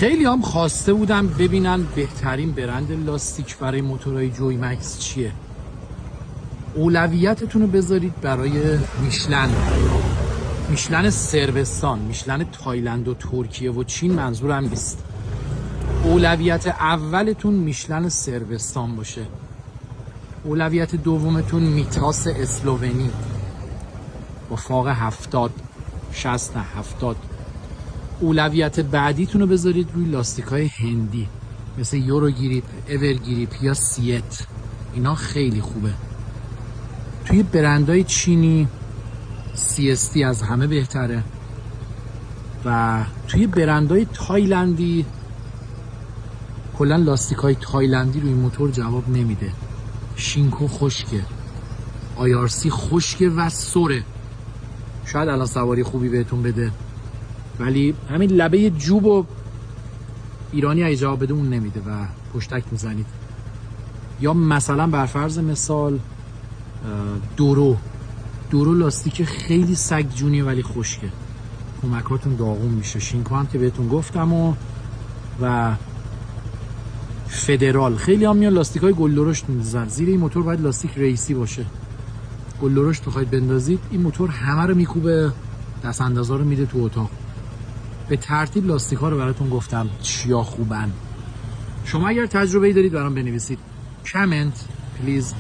خیلی هم خواسته بودم ببینن بهترین برند لاستیک برای موتورهای جوی مکس چیه. اولویتتون رو بذارید برای میشلن صربستان، میشلن تایلند و ترکیه و چین منظورم نیست. اولویت اولتون میشلن صربستان باشه. اولویت دومتون میتاس اسلوونی با فاق 70 60 70. اولویت بعدیتون رو بذارید روی لاستیک‌های هندی مثل یورو گریپ، اور گریپ یا سیت. اینا خیلی خوبه. توی برندهای چینی CST از همه بهتره و توی برندهای تایلندی کلا لاستیک‌های تایلندی روی موتور جواب نمیده. شینکو خشکه، IRC خشکه و سره. شاید الان سواری خوبی بهتون بده ولی همین لبه جوب و ایرانی اگه جواب بده اون نمیده و پشتک میزنید. یا مثلا بر فرض مثال دورو لاستیک خیلی سگ جونیه ولی خشکه، کمکاتون داغون میشه. شینکو هم که بهتون گفتم و فدرال. خیلی هم میان لاستیک های گل درشت میزنن. زیر این موتور باید لاستیک ریسی باشه. گل درشت بخواید بندازید این موتور همه رو میکوبه، دست اندازا رو میده تو اتاق. به ترتیب لاستیک ها رو براتون گفتم چیا خوبن. شما اگر تجربه‌ای دارید برام بنویسید. کامنت پلیز.